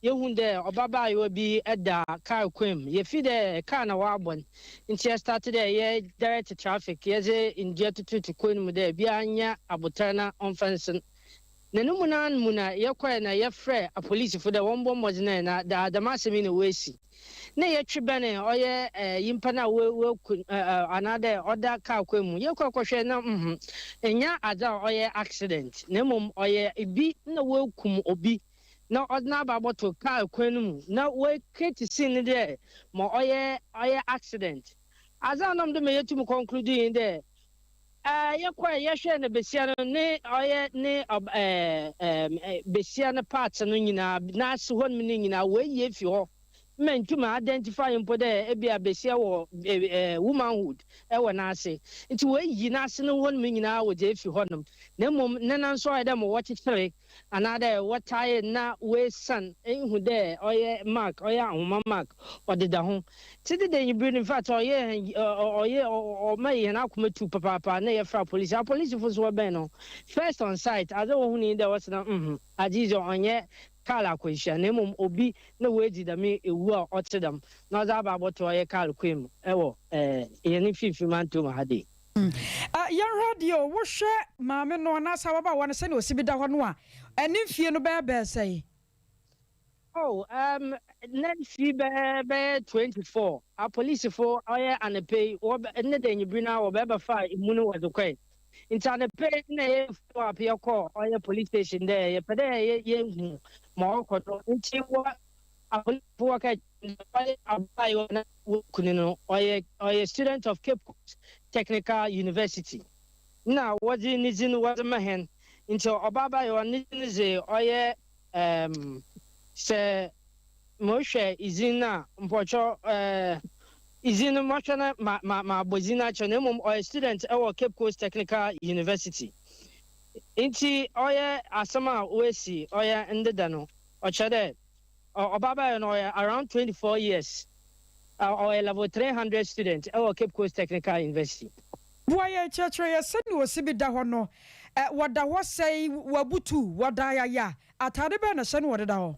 yehunde obaba yo bi eda car kwem ye fi de car na wabon nti started ye direct traffic ye je india to kwenu mu de bia anya abotana onfensen Nanumunana muna yakwa na yafre a police for the one bomb was na the massimi wesi. Na yatwibane oye yimpana we another other car kwemu yakwa kwhwe na enya ada oye accident. Na mum oye ibi na we kum obi. Na odna ba boto car kwenu na we create scene there mo oye accident. Azanam de me yetu conclude in there. Yakwa yahwe na besia no ne oye ne besia na parts no nyina na se hon me nyina we ye fi ho mentuma identify mpo de ebia besia wo womanhood e wo na ase nti we yi na ase no hon me nyina wo je fi honom na mom ne nan so ayda mo watch three another what tie na we san enhu de oye mark oye ahoma mark odeda ho tidi de you bring in fact oye o mai na akometu papa na ye fra police for so be no first on site as wo hu ni de was na ajizo onye kala kwehia na mom obi na weji da me ewu a otedam na za ba boto oye kala kwem ewo ye ni fifi manto ma hade yan radio wo hwe maame no na sa baba won se ne osibida ho no a eni fie no be say Nancy be 24 a police for oye anepe wo ne de nyibina wo be fa imunu wo dokwe intane pe na ye for apia call oye police station there ye pede ye hu ma okoto nti wo a police for ka abayo na kunino oye student of Cape Coast Technical University na waji nizinu wazamahen nti obaba yo nize oye se Moshe izina mpocho izina mochana ma bozina chane mum or student e Cape Coast Technical University. Inti oye asama wesi oye ndeda no ochade obaba no around 24 years or level 300 student e Cape Coast Technical University. Boye church ya sani wosibi da ho no wada ho sei wabutu wada ya atade be na sani wada ho.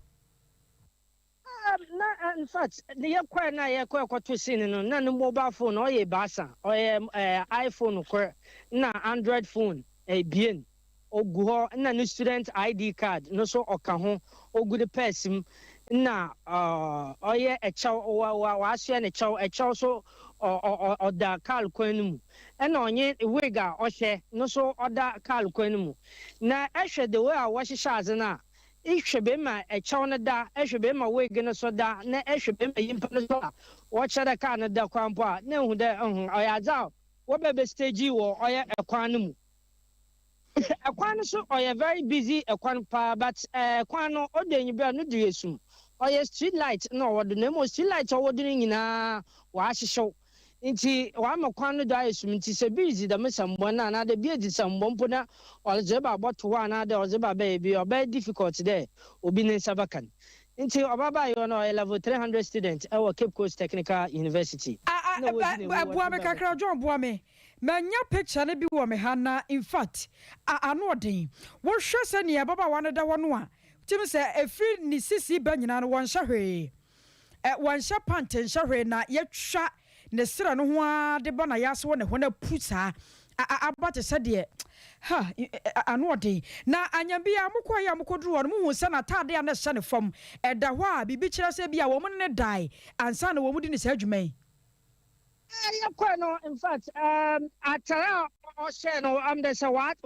In fact, the year na ye to sin no na mobile phone or ye basa or iPhone na Android phone bien ogu na new student ID card no so oka ho ogu the person na oye a chow wa asia ne chow so or da kal kwenu and onye wega ohye no so oda kal kwenu na ehwe the way a wo hye na ishebe ma echaw na da ehwebe ma wege no so da na ehwebe ma yimpa no so wo chere ka na da kwampo a na hu da oyaza wo bebe stage wo oya ekwan no mu ekwan so oya very busy ekwan pa but ekwan no odenyi bia no di esum oya street light no wo do na mo street light wo do nyina wa hyehyew nti wa makwan no da esum nti se busy da mesambo na da bi edi sambo mpo na ozeba boto wa na da ozeba baby oba difficult there obi ne sabakan nti obaba yo no level 300 student e Cape Coast Technical University bua me kakra John bua me manya picture ne bi wo me hana in fact ano odin wo hwe se ne baba wa ne da wo no a tim se efri ni sisi ba nyina no won hwe won hwe pant hwe na yetwa ne sira no ho a de ba na yaso ne ho na pusa abate sede ha anode na anyambia mukwa ya mukodru no mu se na tade ya na hye ne fam eda ho a bibi kire se bia wo ne dai ansa na wo mu di ne sa adwuma no in fact atara o share no am the say what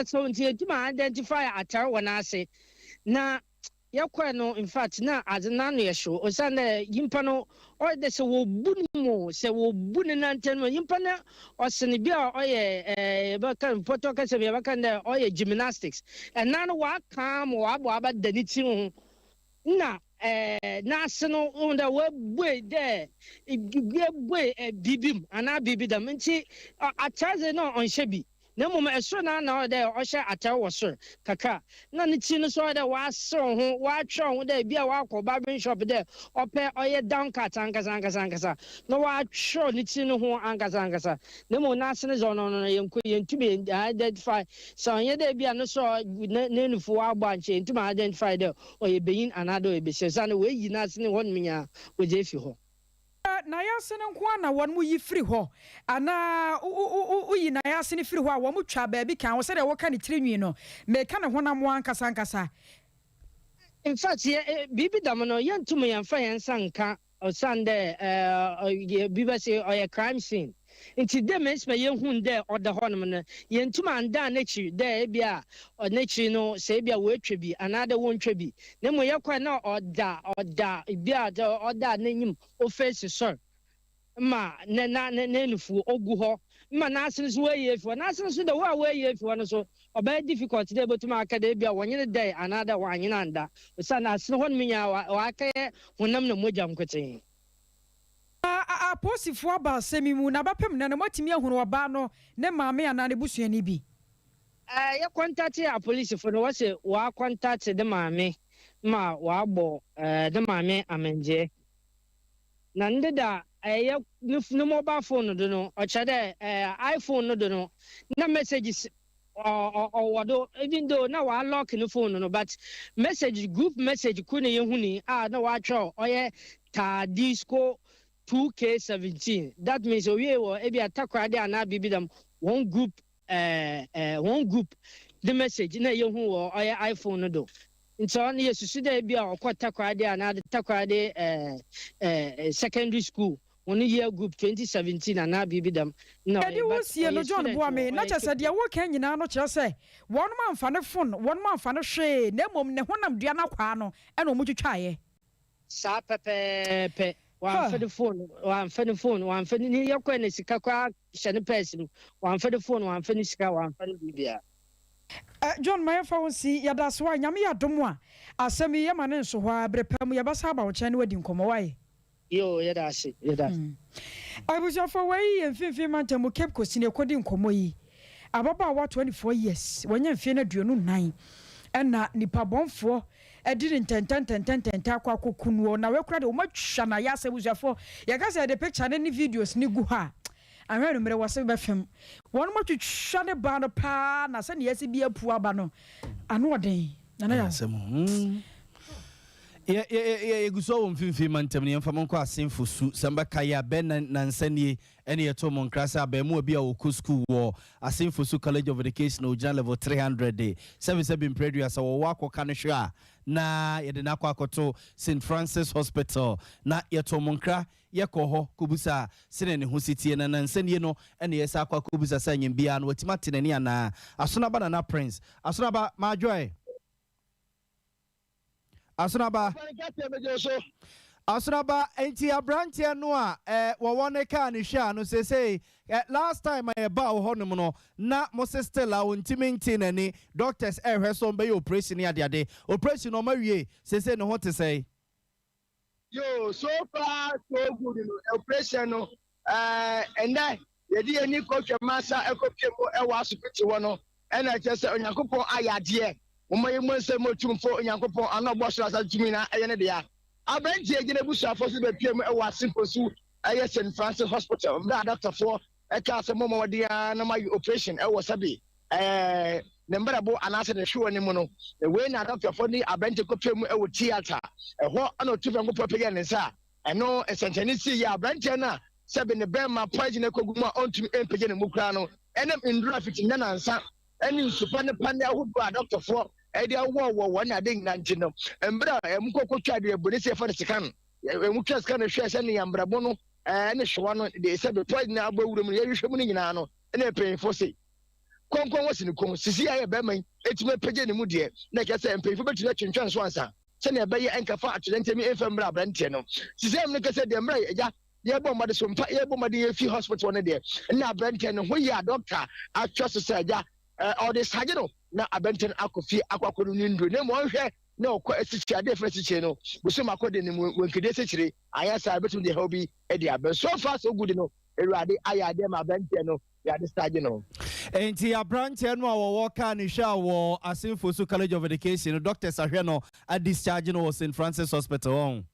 so nti eduma identify atara wona ase na yakwa no in fact na azena no yesho osane yimpa no o de se wo bunu se wo bunu na nteno yimpa na osene bia oye ba kan photo ka se bia ba kan de oye gymnastics and na no wa kam wa abo abadani ti ho na na seno unda we bwe de bwe bibim ana bibidam nti achaze no onhyebi na mum eso na de ohye atawo so kaka na ne ti no so de wa so ho wa twa ho de bia wa kọ barbering shop de ope oye down cut ankasa na wa twa ne ti no ho ankasa na mum na sene zo no yentumi identify so ye de bia no so ne nufu wa gba nche yentumi identify de oye beyin anado e be se na we yi na sene won minya we je fi ho na yasene nko na won mu yi free ho ana uyi na yasene free ho a wo mu twa ba bi kan wo se de wo ka ne tirinwi no me ka ne honam ankasa in fact bibi dam no yentum yemfa yensanka osande bibi say oye crime scene nti de mesma yehun de oda honom no yentum anda na chi de bia na chi no se bia wo atwa bi anade wo ntwa bi na mo yekwa na oda bia de oda nanyim o face sir ma na nufu ogu ho ma na asene so we yefi na asene so de wo we yefi no so oba difficult de botuma aka de bia wonye de anade wanye na nda so na asene hon minya wa aka honam na mojam kwete posifo aba semimu na bapem na motimi ahunu oba no ne maame ana ne busuani bi ya contact ya police for no was wa contact the maame ma wa gbo the maame amenje na ndeda ya no mobile phone do no o chade iPhone no do no na messages or even though na wa lock no phone no but message group message ku ne yehuni na wa tro oye ta disco 2K17 that means we were ebi atakwa de ana bibidam one group the message na yehu wo oya iPhone no do nso na yesusu de bia okotakwa de ana de takwa de secondary school one year group 2017 ana bibidam na edi wo sie no John Boame na chese de wo kan nyina no kire se won man fa ne phone won man fa ne hwe na mom ne honam dua na kwa no e na omutwitwaye sa pepe one for the phone, one for the New York when it's Kaka Shannon person, one for the phone, one for the sky, one for the Bibia. John my phone see ya that's why nyame ya domwa asemi ya mane nso hwa brepam ya basa ba wo chane wadi nkomo why yo ya dase abuja for way mfimfim mantamu Cape Coast ne kodi nkomo yi ababa wa 24 years wanya mfie na duonu 9 ena nipa bonfo ediri ntententententa akwa kokunuo na wekura de o matwa na ya asebuja for ya ga say the picture ne videos ni gu ha ahwe no mere wase befem won matwa ne ba no pa na se ne yesi bi apu aba no ano oden na ya asem eguso won finfi mantem ne mfa monko asemfo su samba kaya ben na nsanie ene yeto mon krasa ba mu obi a wo school wo asemfo su College of Education Ojan level 300 day 77 preduas wo wakoka no hwa na yede na akoto St Francis Hospital na yeto mon kra yekoho kubusa sene ne hositie na nsanie no ene yesa akwa kubusa sanyem bia no watimate nani ana asona ba na Prince asona ba ma joy Asunaba enti abrantie no a wo wone ka ne hwa no say last time I ba wo honom no na mo sister la wontimi ntinani doctors hweso be operation ya de operation no mawie say no hote say yo so far so good no operation no and that yedi ani coach masa ekopemo e wa asupiti wo no e na che say onyankopon ayade Umaye mwense motumfo nyankopon anobɔ so asa tumi na eye ne de ya abanti egine busuafo so be piem e wa simple su eye St Francis Hospital mda doctor for e ka se momo wode ya na my operation e wo sabi ne mbrabo anase de hwe ne mu no e we na doctor for ni abanti ko piem e wo theater e ho ana otufa ngopɔ pege ne nsa eno esentani si ya abanti na sabi ne bema poison e kogu mu a ontumi empege ne mu kra no enem indura fit na nansa eni supa ne pande ahodo a doctor for edi awo na de nante no embra emkoko twa de ebone se fa de scan emutwa scan hwe se ne yambrabo no ne hwe no de se be poison na abawuru mu ye hwe mu ne nyina no na penfo se konkon wasi ne kon sisi aye be man etime pege ne mu de na ke se penfo betu na twentwan so ansa se ne be ye enkafa atwente mi enfembra abrante no sisi am ne ke se de embra eja ye bo made Sompa ye bo made ye fi hospital ne de na abrante no ho ya doctor atwa so se eja all this hagino na abenten akofi akwakoru nindu ne mo hwe na okọ esichi ade fresichi no buso makode ne wenkede sechire ayasa betum de hobi e de abe so far so good no eruade ayade ma abenten no ya de stage no enti abranche no awowo ka ne hwa wo asemfo so College of Education doctors ahwe no a discharge no St Francis Hospital on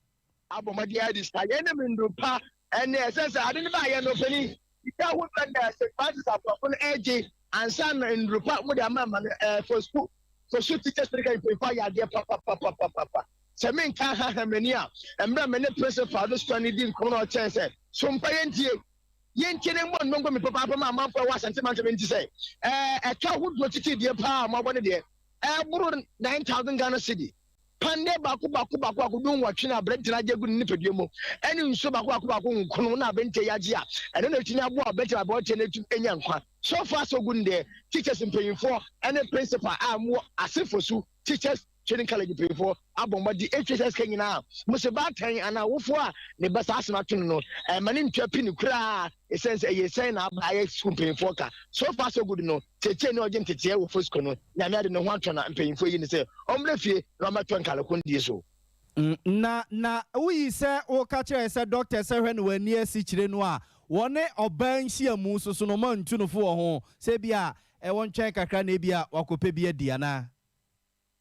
abomadi a discharge ne mindu pa ene esense ade ne ba ye no pani ita hu benda St Francis apofo no eje ansan in report mo dia mama for school for shoot teachers they can pay ya dia papa semen ka ha mani a embra me ne principal do stand din ko no chance Sompa yentie ne mo ngongo me papa ma amfo wa sentiment me nti say e ka hu do titi dia pa ma bone de buru 9,000 Ghana cedi pande baku akudun watwe na brent na jegu ni pedue mo eni nso baku nkunu na bente yaji a ene na tini abo abete abote na tu enya nkwa so far so good there teachers mpanyinfo ene principal amu asefosu teachers training college mpanyinfo abomadi HSS kanyina mo se batan ana wofo a ne basa asema tun no mane ntwa pini kura essence yesen na abaye school mpanyinfo ka so far so good no cheche ne oje ntete wo fosco no nyame ade ne ho atona mpanyinfo yi ne se omre fie na matwa nkalakon die so na we say o ka kire say doctor say hwe no wani asi kire no a wone oban hia mu so no man tunufo ho se bia e won twen kakra na bia wakope bia dia na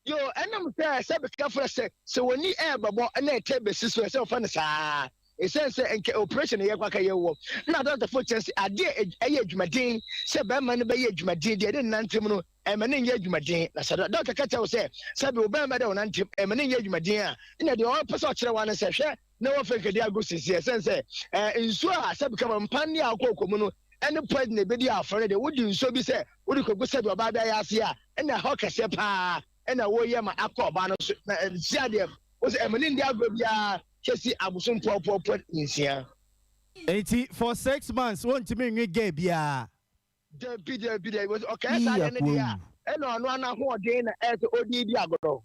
yo enam say be kafra say se woni e babo na etebesi so say ofa ne saa essence enke operation ye kwaka ye wo na doctor for chance ade eye adwumaden se be man be ye adwumaden de nantem no e man ye adwumaden na sa doctor ka tell say be oban be de nantem e man ye adwumaden a na de o pese o kire wa na se hwe na wo fe kede ago sisi essence nsu a se be kama mpan ya akokomu no ene president be di afore de wodi nsu bi se wodi kogu se be oba da ya ase a na ho kese pa ena wo ye ma akoba no na sia de wo se e man ndi ago bia kesi abusun pop nsia enti for 6 months won't me nwe gay bia de was okay sa ne dia e no anu ana ho de na e to odi bi agodo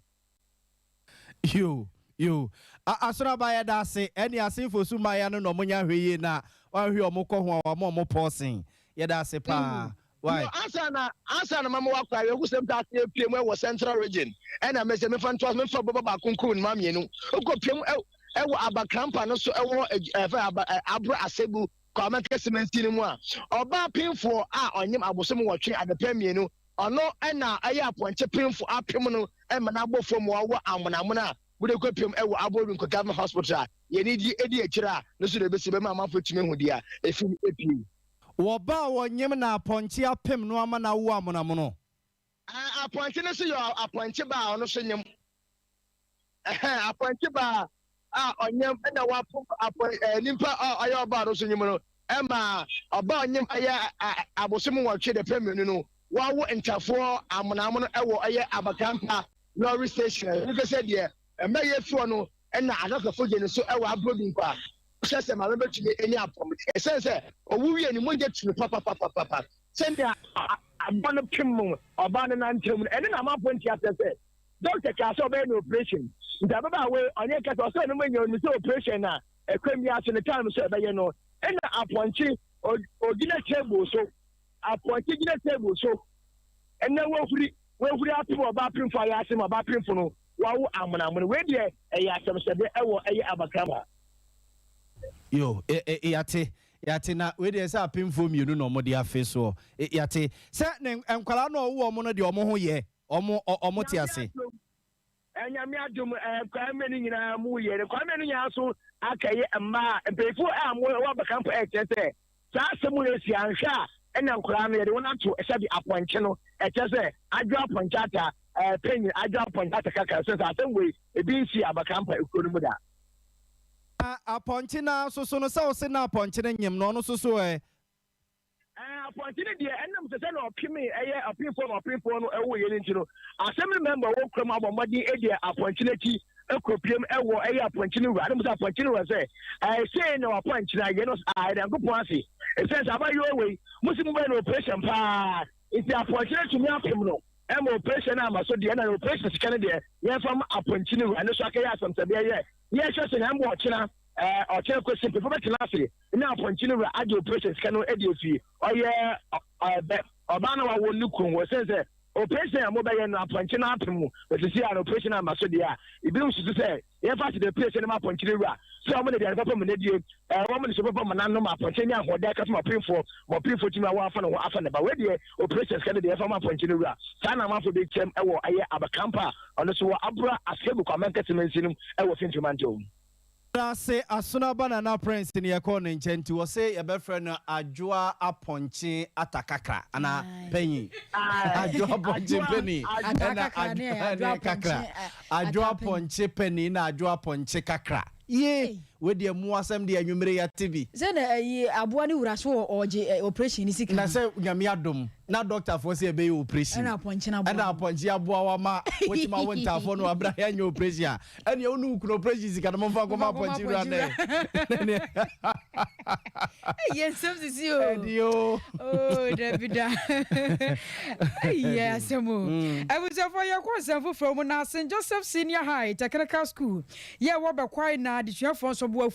yo asora ba ya da se eni asinfo suma ya no no munya hweye na wa hwe omukọ ho wa mo posin ya da se pa Why? Answer na mama wakwa we kusem ta piem we central region. And I message me fan to me for baba kunkun ma mienu. Uko piem e wo abakampa no so e wo abro asebu comment kesementi ni mu a. Oba pinfo a onyem abosom wotwe adepa mienu. Ono na aye aponche pinfo apem no e mana abofo mu wo amonamona. Bude ko piem e wo aboru nko government hospital. Ye ni di edi akira no so de besi be ma amafo tumi hu dia efi epi. Woba wonyem na aponche apem no ama na wo amonamono. Aponche no so yo aponche ba ono so nyem. Aponche ba onyem na wa nimpa ayo ba no so nyem no. Ema oba onyem aya abosom wotwe de pemenu no. Wa wo ntafo amonamono ewo aye abakampa lorry station. Ni say de emaye fuo no na adakafo je no so ewo abrodin kwa. Say ma be tumi eni apom. Say owuwie ni monje tumi papa. Say dia abano pim obano na ntem eni na maponti atese. Doctor ka so be no operation. Nda baba we onye ka so no menyo ni operation na ekwemi aso ne time so be ye no. Ena aponchi ogina table so. Aponchi gina table so. Ena wofuri apim oba pim for ya asem oba pim for no. Wa wo amonamono we de e ya asem se be ewo eye abakama. Yo, yate na we dey say apemfo mienu no mo dey afi so. Yate say enkwala no wo mo no de omo ho ye. Omo ti ase. Enyame adum kwame ni nyina mu ye. Kwame no nya so akaye emma empefo mo wa bakampo ekete. Sa asemu esi anhwa ena nkwala no ye de wona to ese bi aponche no ekese adwo aponche ata penyi adwo aponche ata kaka so asem we ebi nsi abakampo ekonu mu da. Aponche na so no sa o se na aponche na nyem no so aponche ne de enam se na opimi eye apinfo no ewo ye nti no assembly member wo krom abomadi e de aponche na ti ekopiem ewo eye aponche ne ru adam se aponche ne ru se say na aponche na ye no dan go pon ase e sense abayo we musimu be no operation pa iti aponche na tumi apem no em operation na maso de na operation sika ne de ye fam aponche ne ru ane so akaya asomse be ye yes, and I'm watching or check question before classy. Now, continue at operations can edit fee. Oh, yeah, Obama will look on says operation mobile and appointing up to but to see an operation on Masodia. It belongs to say, if I see the place in my continue. So many of them woman is a woman, no more appointing or that customer pay for more people to my wife and often about where operations can be from my continue. Sana for the term, I have a camper on the so Abra, a stable comment in our Finchumanto. I say asuna banana prince in your corner in Chenti was say a befriend Ajua aponchi atakakra ana penny. Ajua ponchi penny. Ajua ponchi penny na ajua ponchi kakra. Ye with the muasem de numere TV. Then abuani uraso or operation is na say nyamiadom na doctor for say be operation. Na ponchi na abua ma what ma wanta for no abra ya nyo operation. And you know no operation is can mo fa ko ma ponchi ru ane. Yes, some is you. Oh, David. Yes, Samu. I was for your course from St. Joseph Senior High Technical School. Yeah, what be quite na the phone so boy.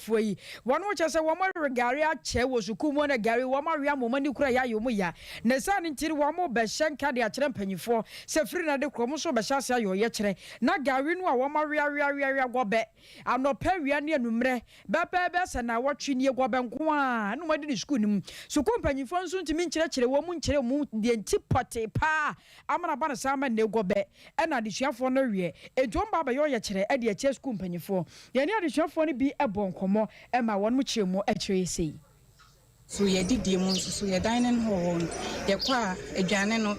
One which I said, one more Garia chair was Kumona Gary, one more Yamani Kraya Yomuya. Nesan until one more Beshan Cadia Penny for Sefrina de Cromoso Bashasa yo yetre. Na Garin one more Ria Wabe. I'm not Periania Numre. Baba Bess and I watching your Wabanqua. No, I didn't school him. So company phone soon to mean church, a woman chair moon the antipate pa. I'm an abana salmon de Gobe. And I did chef for no year. A John Baba Yoya at the chess company for. Yanni the chef for be a bon como. And my one which you more at Tracy. So ye did demons, so ye dining hall, ye qua a janeno,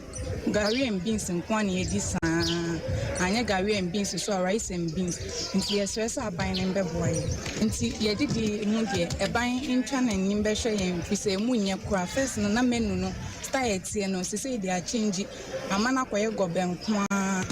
Gary and beans and one ye this, and Gary and beans, so rice and beans, and ye stress are buying in boy. And see, ye did the moon, a buying in Chan and Nimbasha, and we say moon, ye qua first, no menu, style, no, say they are changing. A man up where go bang.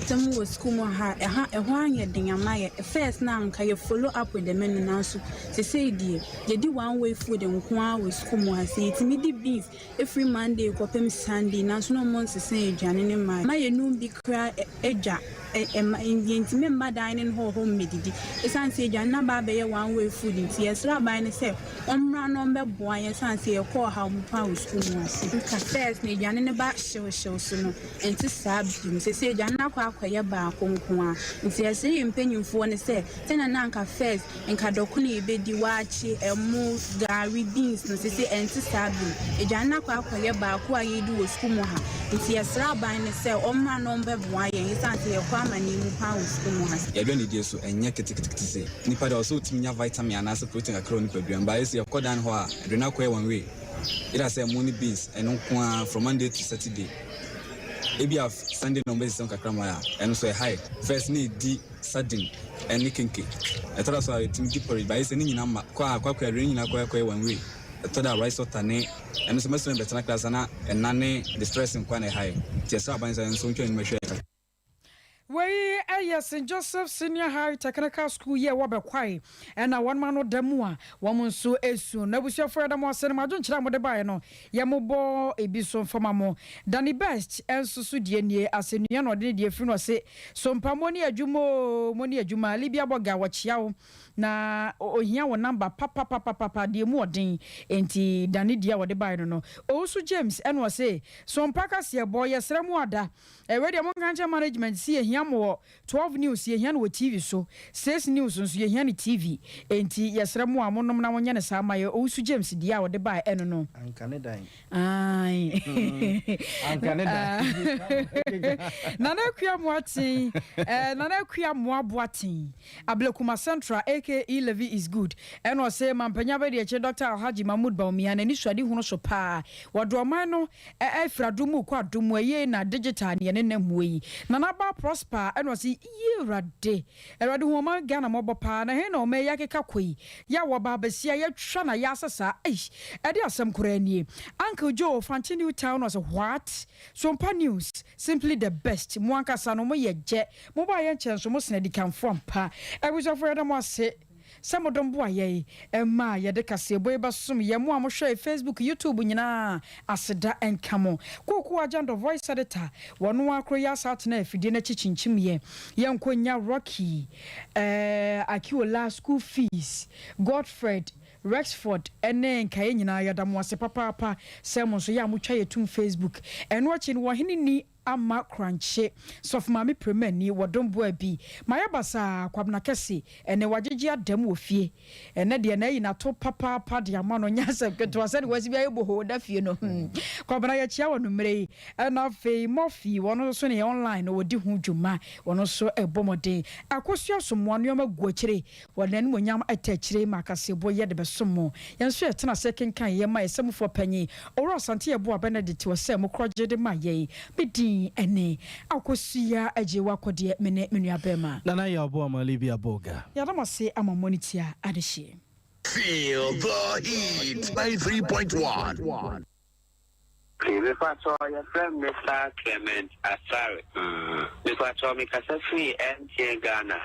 Some was Kumo ha a 1 year ding a maya, a first now can you follow up with the menu now? So say, dear, you do one way food and Kwa with Kumo. I say it's me the beef every Monday, Copem Sunday, national months say, Janine, my noon be cry eja, intimate dining hall home medidi. It's answered Janaba Bay one way food in tears, rabbi and say, run on the boy and say, call how pound school was. Cafes near Jan in the back show soon, and to stab him, say Janaka Quayaba Conqua, and say, in penny for and say, ten and Nanka Fes and Kadokuni bedi wachi and move Gary beans, and say, and to stab him. A Janaka Quayaba, who I do a schoolmoha, and see a rabbi and say, Omra number boy, and his auntie a farmer new pound schoolmoha. You're going to do so, and yet, Nipa also Timia vitamin and as a protein a chronic program, but I see a Kodan Hoa, and do not quay one way. It has a money beans and from Monday to Saturday. Maybe have Sunday numbers on Kakramaya, and also a high. First need D sardine and Nikinki. I thought I saw a team deeper by sending number, quack ring in a one way. I thought I rice or tane, and some Muslim better class and Nane distressing quite high. Tiasa Bands and so in my share. Wei St. Joseph Senior High Technical School ye wabe kwai ena one man odemua wamun so esu na busia for dem wasene ma jonchira mo de bae no ye mo bo ebiso fama mo Danny Best enso so die nie asenua no de die firi no se Sompa moni adwuma libia boga wachia wo na ohia wo number papa de mu odin enti Danny dia wo de bae no Osu James enwo se Sompa ka se boy yesra mu ada we de mo kancha management si Yamo 12 news ye hian wo TV so 6 news nso ye hian TV enti yesra mu amonom na wonye ne sama ye Osu James dia wo de ba eno no ankane dan ai ankane dan nana kua mu atin nana kua mu aboatin Ablekuma Central aka Levy is good eno say mampanya be de che Dr. Alhaji Mahmoud Baumia na ni suade hunu so pa wodoman no efradumu kwa adumu ye na digital ne ne muyi nana ba prosper and was ye rade hu ma Ghana mo bopa na he na o me yakeka koi ya wo ba besia ya twa na ya sasa e de asem koranie Uncle Joe Fanti New Town was what Sompa News simply the best mo ankasa no mo ye je mo ba ye nchen so mo sene di kan from pa e was of freedom was say Samodom boye Emma ye de kase boy basum ye mo amohwe Facebook YouTube nyina aseda enkamo koku agenda voice editor wono akro ya sat na afide na chichinchim ye nkonya Rocky Akiola school fees Godfred Rexford ene nkaye nyina yadam wase papa semon so ya mutwa yetum Facebook eno achi no wahene ni ama crunche sof mami premani wodombo abi mayabasa kwabna kese ene wagyegie adam ofie ene de na yina to papa de amano nyasa keto asane wasibi ayebo da fie no kwabna ya chia wono mrei na fe mofi wono so ne online wodi hu dwuma wono so ebomode akosua somo no maguakire wonan monyam atachire makase boye de besomo yenso etena second kan ye ma esamfo panyi oro asante ye bo Benedict wose mo kroje de maye bidi ene akosia ajewa kode mene menuabema nana ya obo amalibia boga ya damase amamonitia adehie Feel the heat 93.1 If I saw your friend Mr. Clement Asare, if I saw me Casafi and Ghana,